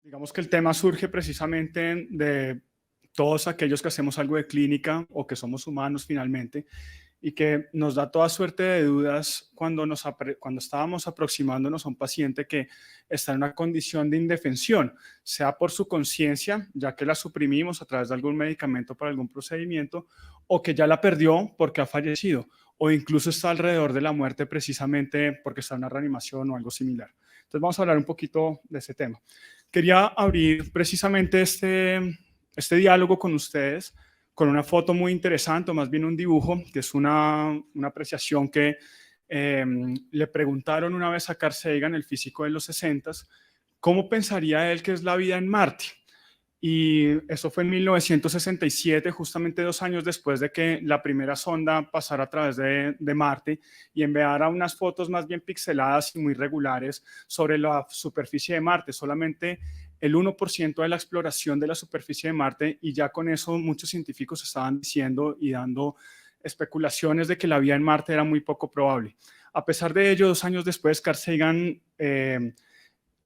Digamos que el tema surge precisamente de todos aquellos que hacemos algo de clínica o que somos humanos finalmente y que nos da toda suerte de dudas cuando estábamos aproximándonos a un paciente que está en una condición de indefensión, sea por su conciencia, ya que la suprimimos a través de algún medicamento para algún procedimiento, o que ya la perdió porque ha fallecido, o incluso está alrededor de la muerte precisamente porque está en una reanimación o algo similar. Entonces vamos a hablar un poquito de ese tema. Quería abrir precisamente este diálogo con ustedes con una foto muy interesante, o más bien un dibujo, que es una apreciación que le preguntaron una vez a Carl Sagan, el físico de los 60, ¿cómo pensaría él que es la vida en Marte? Y eso fue en 1967, justamente 2 años después de que la primera sonda pasara a través de Marte y enviara unas fotos más bien pixeladas y muy regulares sobre la superficie de Marte. Solamente el 1% de la exploración de la superficie de Marte, y ya con eso muchos científicos estaban diciendo y dando especulaciones de que la vida en Marte era muy poco probable. A pesar de ello, 2 años después, Carl Sagan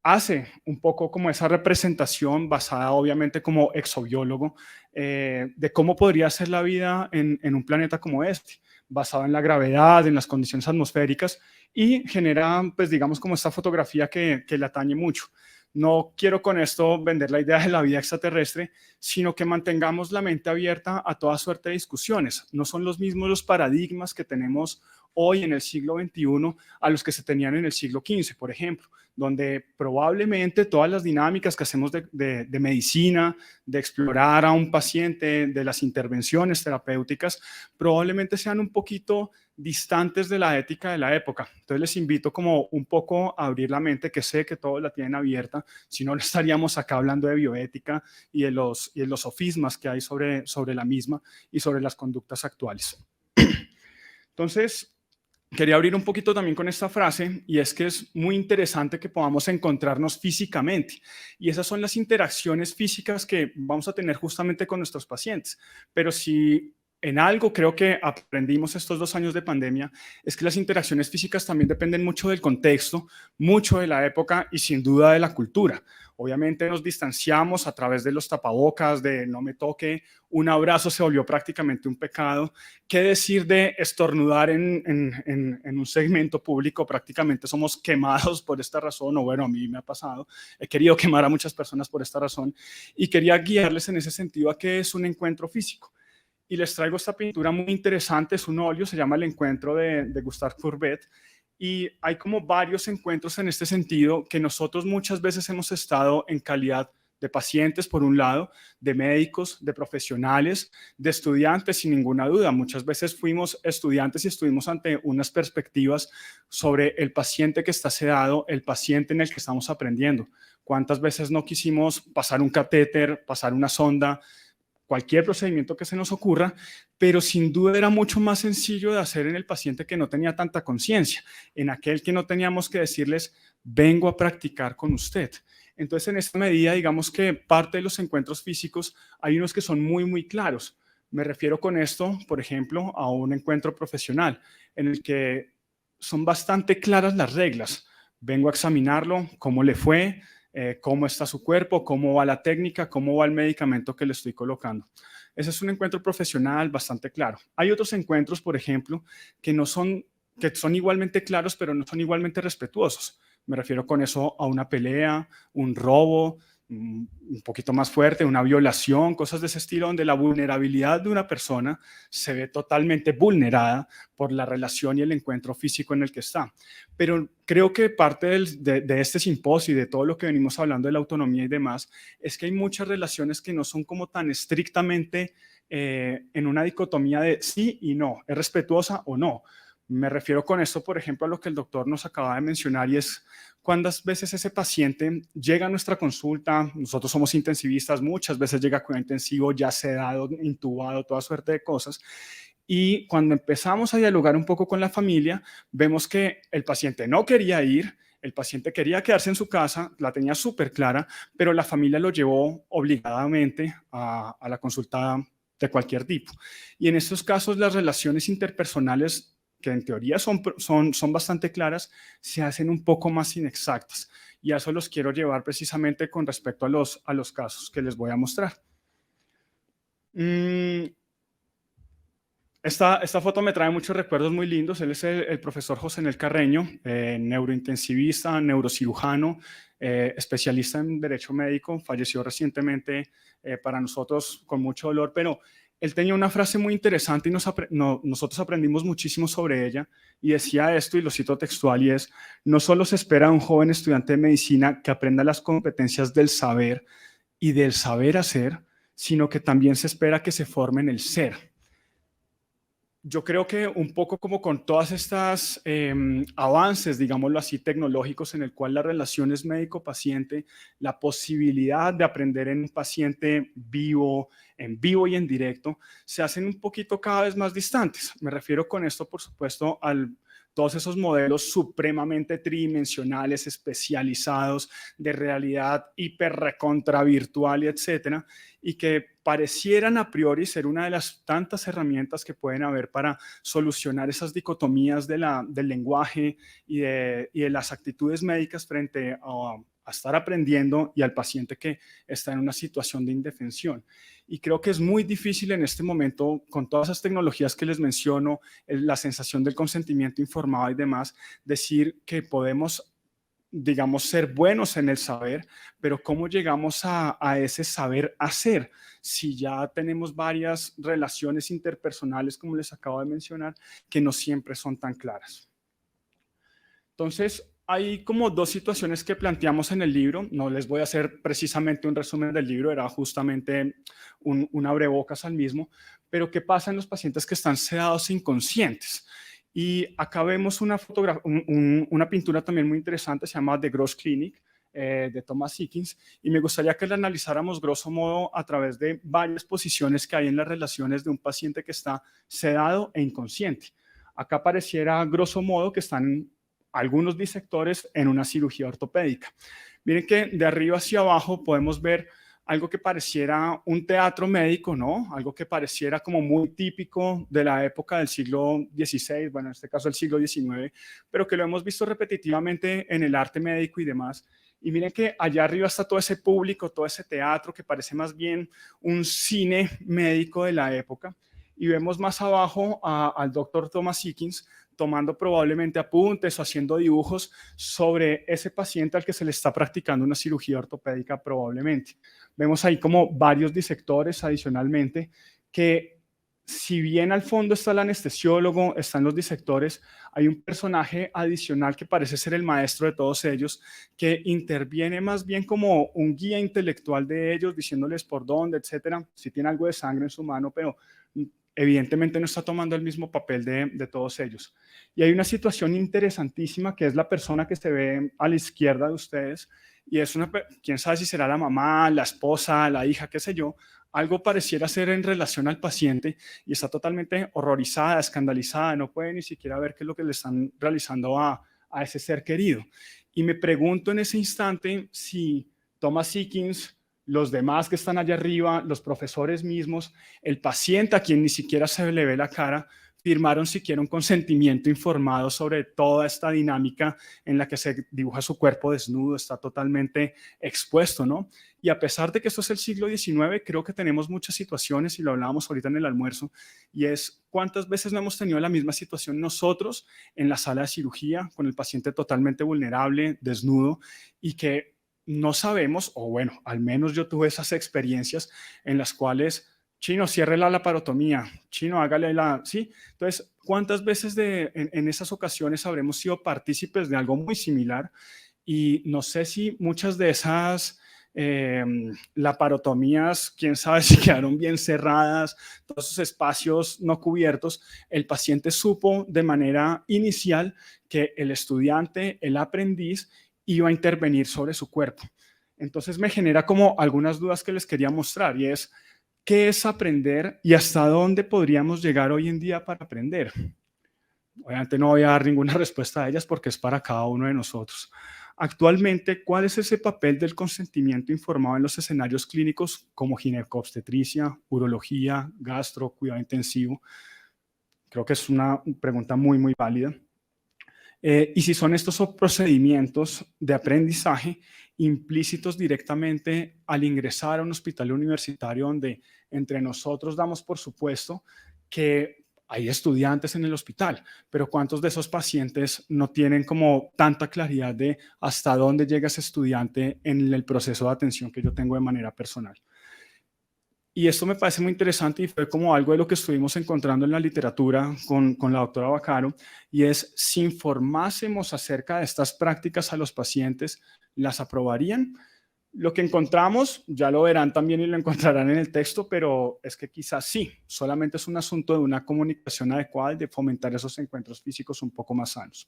hace un poco como esa representación basada obviamente como exobiólogo de cómo podría ser la vida en un planeta como este, basado en la gravedad, en las condiciones atmosféricas, y genera, pues digamos, como esta fotografía que le atañe mucho. No quiero con esto vender la idea de la vida extraterrestre, sino que mantengamos la mente abierta a toda suerte de discusiones. No son los mismos los paradigmas que tenemos hoy en el siglo XXI a los que se tenían en el siglo XV, por ejemplo, donde probablemente todas las dinámicas que hacemos de medicina, de explorar a un paciente, de las intervenciones terapéuticas, probablemente sean un poquito distantes de la ética de la época. Entonces les invito como un poco a abrir la mente, que sé que todos la tienen abierta, si no, no estaríamos acá hablando de bioética y de los sofismas que hay sobre la misma y sobre las conductas actuales. Entonces, quería abrir un poquito también con esta frase, y es que es muy interesante que podamos encontrarnos físicamente, y esas son las interacciones físicas que vamos a tener justamente con nuestros pacientes. Pero si en algo creo que aprendimos estos 2 años de pandemia, es que las interacciones físicas también dependen mucho del contexto, mucho de la época y sin duda de la cultura. Obviamente nos distanciamos a través de los tapabocas, de no me toque, un abrazo se volvió prácticamente un pecado. ¿Qué decir de estornudar en un segmento público? Prácticamente somos quemados por esta razón, o bueno, a mí me ha pasado. He querido quemar a muchas personas por esta razón y quería guiarles en ese sentido a qué es un encuentro físico. Y les traigo esta pintura muy interesante, es un óleo, se llama El Encuentro de Gustave Courbet, y hay como varios encuentros en este sentido que nosotros muchas veces hemos estado en calidad de pacientes, por un lado, de médicos, de profesionales, de estudiantes, sin ninguna duda. Muchas veces fuimos estudiantes y estuvimos ante unas perspectivas sobre el paciente que está sedado, el paciente en el que estamos aprendiendo. ¿Cuántas veces no quisimos pasar un catéter, pasar una sonda, cualquier procedimiento que se nos ocurra, pero sin duda era mucho más sencillo de hacer en el paciente que no tenía tanta conciencia, en aquel que no teníamos que decirles, vengo a practicar con usted? Entonces, en esta medida, digamos que parte de los encuentros físicos, hay unos que son muy, muy claros. Me refiero con esto, por ejemplo, a un encuentro profesional, en el que son bastante claras las reglas. Vengo a examinarlo, cómo le fue, cómo está su cuerpo, cómo va la técnica, cómo va el medicamento que le estoy colocando. Ese es un encuentro profesional bastante claro. Hay otros encuentros, por ejemplo, que son igualmente claros, pero no son igualmente respetuosos. Me refiero con eso a una pelea, un robo, un poquito más fuerte, una violación, cosas de ese estilo, donde la vulnerabilidad de una persona se ve totalmente vulnerada por la relación y el encuentro físico en el que está. Pero creo que parte de este simposio y de todo lo que venimos hablando de la autonomía y demás, es que hay muchas relaciones que no son como tan estrictamente en una dicotomía de sí y no, es respetuosa o no. Me refiero con esto, por ejemplo, a lo que el doctor nos acaba de mencionar, y es cuántas veces ese paciente llega a nuestra consulta. Nosotros somos intensivistas, muchas veces llega a cuidado intensivo ya sedado, intubado, toda suerte de cosas. Y cuando empezamos a dialogar un poco con la familia, vemos que el paciente no quería ir, el paciente quería quedarse en su casa, la tenía súper clara, pero la familia lo llevó obligadamente a la consulta de cualquier tipo. Y en estos casos las relaciones interpersonales que en teoría son bastante claras, se hacen un poco más inexactas. Y a eso los quiero llevar precisamente con respecto a los casos que les voy a mostrar. Mm, esta foto me trae muchos recuerdos muy lindos. Él es el profesor José Nel Carreño, neurointensivista, neurocirujano, especialista en derecho médico. Falleció recientemente para nosotros con mucho dolor, pero él tenía una frase muy interesante y nosotros aprendimos muchísimo sobre ella, y decía esto, y lo cito textual, y es: no solo se espera a un joven estudiante de medicina que aprenda las competencias del saber y del saber hacer, sino que también se espera que se forme en el ser. Yo creo que un poco como con todas estas avances, digámoslo así, tecnológicos, en el cual las relaciones médico-paciente, la posibilidad de aprender en un paciente vivo, en vivo y en directo, se hacen un poquito cada vez más distantes. Me refiero con esto, por supuesto, a todos esos modelos supremamente tridimensionales, especializados, de realidad hiper recontra virtual y etcétera, y que parecieran a priori ser una de las tantas herramientas que pueden haber para solucionar esas dicotomías del lenguaje y de las actitudes médicas frente a estar aprendiendo y al paciente que está en una situación de indefensión. Y creo que es muy difícil en este momento, con todas esas tecnologías que les menciono, la sensación del consentimiento informado y demás, decir que podemos, digamos, ser buenos en el saber, pero ¿cómo llegamos a ese saber hacer? Si ya tenemos varias relaciones interpersonales, como les acabo de mencionar, que no siempre son tan claras. Entonces, hay como dos situaciones que planteamos en el libro. No les voy a hacer precisamente un resumen del libro, era justamente un abrebocas al mismo, pero ¿qué pasa en los pacientes que están sedados e inconscientes? Y acá vemos una pintura también muy interesante, se llama The Gross Clinic, de Thomas Higgins, y me gustaría que la analizáramos grosso modo a través de varias posiciones que hay en las relaciones de un paciente que está sedado e inconsciente. Acá pareciera grosso modo que están algunos disectores en una cirugía ortopédica. Miren que de arriba hacia abajo podemos ver algo que pareciera un teatro médico, ¿no? Algo que pareciera como muy típico de la época del siglo XVI, bueno, en este caso el siglo XIX, pero que lo hemos visto repetitivamente en el arte médico y demás. Y miren que allá arriba está todo ese público, todo ese teatro que parece más bien un cine médico de la época. Y vemos más abajo al doctor Thomas Higgins tomando probablemente apuntes o haciendo dibujos sobre ese paciente al que se le está practicando una cirugía ortopédica probablemente. Vemos ahí como varios disectores adicionalmente que, si bien al fondo está el anestesiólogo, están los disectores, hay un personaje adicional que parece ser el maestro de todos ellos, que interviene más bien como un guía intelectual de ellos, diciéndoles por dónde, etcétera. Si tiene algo de sangre en su mano, pero evidentemente no está tomando el mismo papel de todos ellos. Y hay una situación interesantísima que es la persona que se ve a la izquierda de ustedes, y es quién sabe si será la mamá, la esposa, la hija, qué sé yo, algo pareciera ser en relación al paciente, y está totalmente horrorizada, escandalizada, no puede ni siquiera ver qué es lo que le están realizando a ese ser querido. Y me pregunto en ese instante si Thomas Higgins, los demás que están allá arriba, los profesores mismos, el paciente a quien ni siquiera se le ve la cara, firmaron siquiera un consentimiento informado sobre toda esta dinámica en la que se dibuja su cuerpo desnudo, está totalmente expuesto, ¿no? Y a pesar de que esto es el siglo XIX, creo que tenemos muchas situaciones, y lo hablábamos ahorita en el almuerzo, y es cuántas veces no hemos tenido la misma situación nosotros en la sala de cirugía, con el paciente totalmente vulnerable, desnudo, y que no sabemos, o bueno, al menos yo tuve esas experiencias en las cuales: chino, cierre la laparotomía, chino, hágale la, ¿sí? Entonces, ¿cuántas veces en esas ocasiones habremos sido partícipes de algo muy similar? Y no sé si muchas de esas laparotomías, quién sabe si quedaron bien cerradas, todos esos espacios no cubiertos, el paciente supo de manera inicial que el estudiante, el aprendiz, iba a intervenir sobre su cuerpo. Entonces me genera como algunas dudas que les quería mostrar, y es: ¿qué es aprender y hasta dónde podríamos llegar hoy en día para aprender? Obviamente no voy a dar ninguna respuesta a ellas porque es para cada uno de nosotros. Actualmente, ¿cuál es ese papel del consentimiento informado en los escenarios clínicos como ginecobstetricia, urología, gastro, cuidado intensivo? Creo que es una pregunta muy, muy válida. Y si son estos procedimientos de aprendizaje implícitos directamente al ingresar a un hospital universitario donde entre nosotros damos por supuesto que hay estudiantes en el hospital, pero ¿cuántos de esos pacientes no tienen como tanta claridad de hasta dónde llega ese estudiante en el proceso de atención que yo tengo de manera personal? Y esto me parece muy interesante y fue como algo de lo que estuvimos encontrando en la literatura con la doctora Bacaro, y es si informásemos acerca de estas prácticas a los pacientes, ¿las aprobarían? Lo que encontramos, ya lo verán también y lo encontrarán en el texto, pero es que quizás sí, solamente es un asunto de una comunicación adecuada y de fomentar esos encuentros físicos un poco más sanos.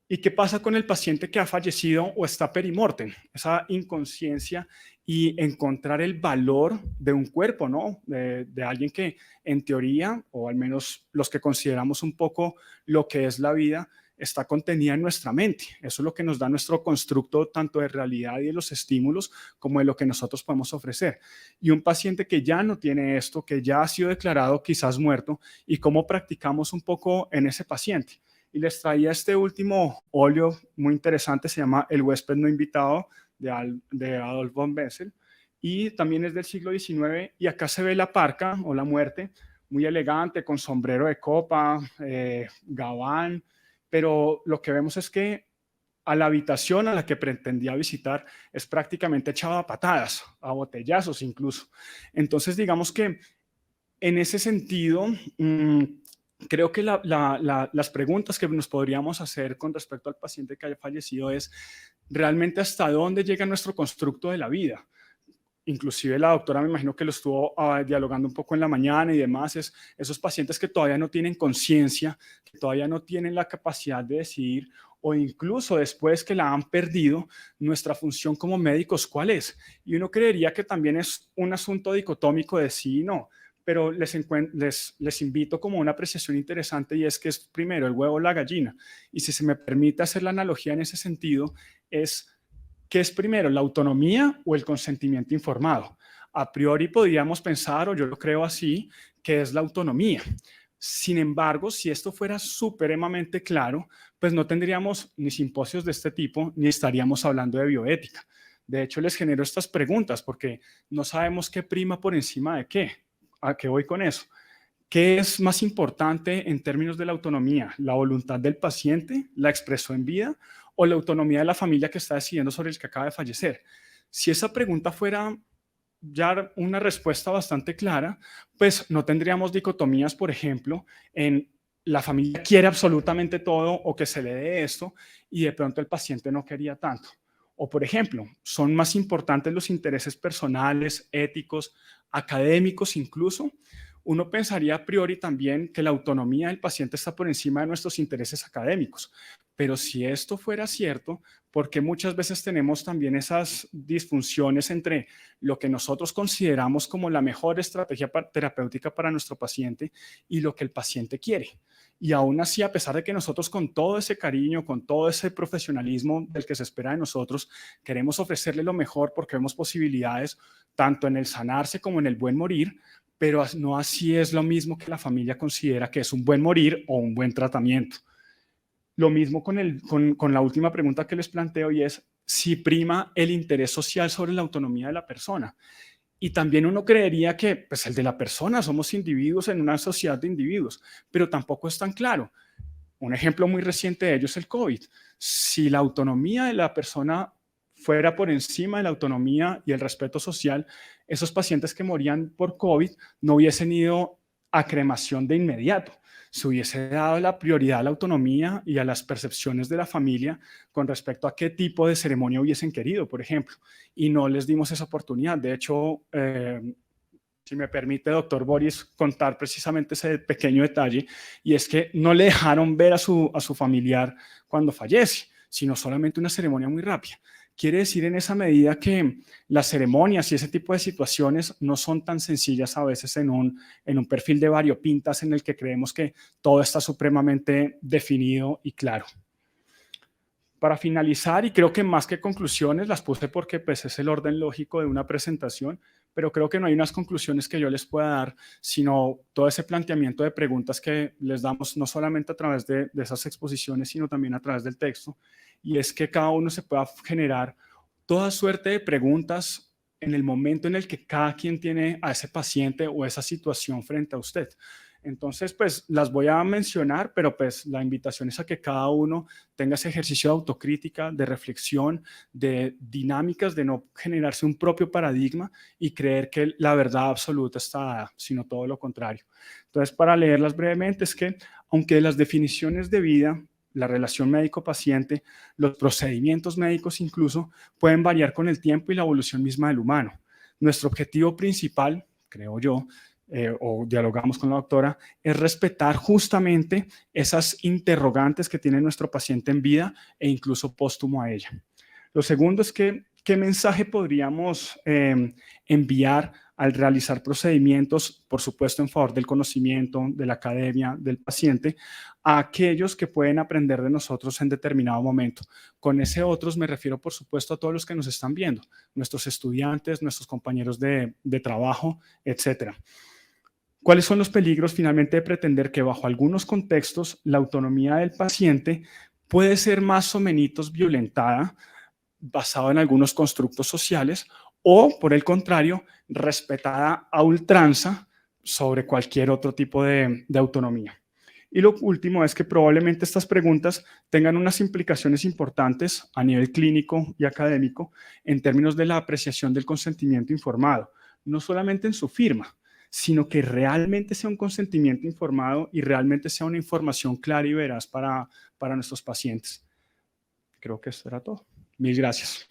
¿Y qué pasa con el paciente que ha fallecido o está perimortem? Esa inconsciencia y encontrar el valor de un cuerpo, ¿no? De alguien que en teoría, o al menos los que consideramos un poco lo que es la vida, está contenida en nuestra mente. Eso es lo que nos da nuestro constructo tanto de realidad y de los estímulos como de lo que nosotros podemos ofrecer. Y un paciente que ya no tiene esto, que ya ha sido declarado quizás muerto, ¿y cómo practicamos un poco en ese paciente? Y les traía este último óleo muy interesante, se llama El huésped no invitado, de Adolf von Bessel, y también es del siglo XIX, y acá se ve la parca o la muerte, muy elegante, con sombrero de copa, gabán, pero lo que vemos es que a la habitación a la que pretendía visitar es prácticamente echada a patadas, a botellazos incluso. Entonces, digamos que en ese sentido, creo que las preguntas que nos podríamos hacer con respecto al paciente que haya fallecido es realmente hasta dónde llega nuestro constructo de la vida. Inclusive la doctora me imagino que lo estuvo dialogando un poco en la mañana y demás, es esos pacientes que todavía no tienen conciencia, que todavía no tienen la capacidad de decidir, o incluso después que la han perdido, nuestra función como médicos, ¿cuál es? Y uno creería que también es un asunto dicotómico de sí y no, pero les invito como una apreciación interesante, y es que es primero el huevo o la gallina. Y si se me permite hacer la analogía en ese sentido, es ¿qué es primero, la autonomía o el consentimiento informado? A priori podríamos pensar, o yo lo creo así, que es la autonomía. Sin embargo, si esto fuera supremamente claro, pues no tendríamos ni simposios de este tipo, ni estaríamos hablando de bioética. De hecho, les genero estas preguntas porque no sabemos qué prima por encima de qué. ¿A qué voy con eso? ¿Qué es más importante en términos de la autonomía? ¿La voluntad del paciente, la expresó en vida, o la autonomía de la familia que está decidiendo sobre el que acaba de fallecer? Si esa pregunta fuera ya una respuesta bastante clara, pues no tendríamos dicotomías, por ejemplo, en la familia quiere absolutamente todo o que se le dé esto y de pronto el paciente no quería tanto. O, por ejemplo, son más importantes los intereses personales, éticos, académicos incluso. Uno pensaría a priori también que la autonomía del paciente está por encima de nuestros intereses académicos. Pero si esto fuera cierto, porque muchas veces tenemos también esas disfunciones entre lo que nosotros consideramos como la mejor estrategia terapéutica para nuestro paciente y lo que el paciente quiere? Y aún así, a pesar de que nosotros con todo ese cariño, con todo ese profesionalismo del que se espera de nosotros, queremos ofrecerle lo mejor porque vemos posibilidades tanto en el sanarse como en el buen morir, pero no así es lo mismo que la familia considera que es un buen morir o un buen tratamiento. Lo mismo con la última pregunta que les planteo, y es si prima el interés social sobre la autonomía de la persona. Y también uno creería que pues, el de la persona, somos individuos en una sociedad de individuos, pero tampoco es tan claro. Un ejemplo muy reciente de ello es el COVID. Si la autonomía de la persona fuera por encima de la autonomía y el respeto social, esos pacientes que morían por COVID no hubiesen ido a cremación de inmediato. Se hubiese dado la prioridad a la autonomía y a las percepciones de la familia con respecto a qué tipo de ceremonia hubiesen querido, por ejemplo, y no les dimos esa oportunidad. De hecho, si me permite, doctor Boris, contar precisamente ese pequeño detalle, y es que no le dejaron ver a su familiar cuando fallece, sino solamente una ceremonia muy rápida. Quiere decir en esa medida que las ceremonias y ese tipo de situaciones no son tan sencillas a veces en un perfil de variopintas en el que creemos que todo está supremamente definido y claro. Para finalizar, y creo que más que conclusiones las puse porque pues, es el orden lógico de una presentación, pero creo que no hay unas conclusiones que yo les pueda dar, sino todo ese planteamiento de preguntas que les damos no solamente a través de esas exposiciones, sino también a través del texto, y es que cada uno se pueda generar toda suerte de preguntas en el momento en el que cada quien tiene a ese paciente o esa situación frente a usted. Entonces, pues las voy a mencionar, pero pues la invitación es a que cada uno tenga ese ejercicio de autocrítica, de reflexión, de dinámicas, de no generarse un propio paradigma y creer que la verdad absoluta está dada, sino todo lo contrario. Entonces, para leerlas brevemente, es que aunque las definiciones de vida, la relación médico-paciente, los procedimientos médicos incluso, pueden variar con el tiempo y la evolución misma del humano. Nuestro objetivo principal, creo yo, o dialogamos con la doctora, es respetar justamente esas interrogantes que tiene nuestro paciente en vida e incluso póstumo a ella. Lo segundo es que, ¿qué mensaje podríamos enviar al realizar procedimientos, por supuesto, en favor del conocimiento, de la academia, del paciente, a aquellos que pueden aprender de nosotros en determinado momento? Con ese otros me refiero, por supuesto, a todos los que nos están viendo, nuestros estudiantes, nuestros compañeros de trabajo, etcétera. ¿Cuáles son los peligros finalmente de pretender que bajo algunos contextos la autonomía del paciente puede ser más o menos violentada basado en algunos constructos sociales o, por el contrario, respetada a ultranza sobre cualquier otro tipo de autonomía? Y lo último es que probablemente estas preguntas tengan unas implicaciones importantes a nivel clínico y académico en términos de la apreciación del consentimiento informado, no solamente en su firma, sino que realmente sea un consentimiento informado y realmente sea una información clara y veraz para nuestros pacientes. Creo que esto era todo. Mil gracias.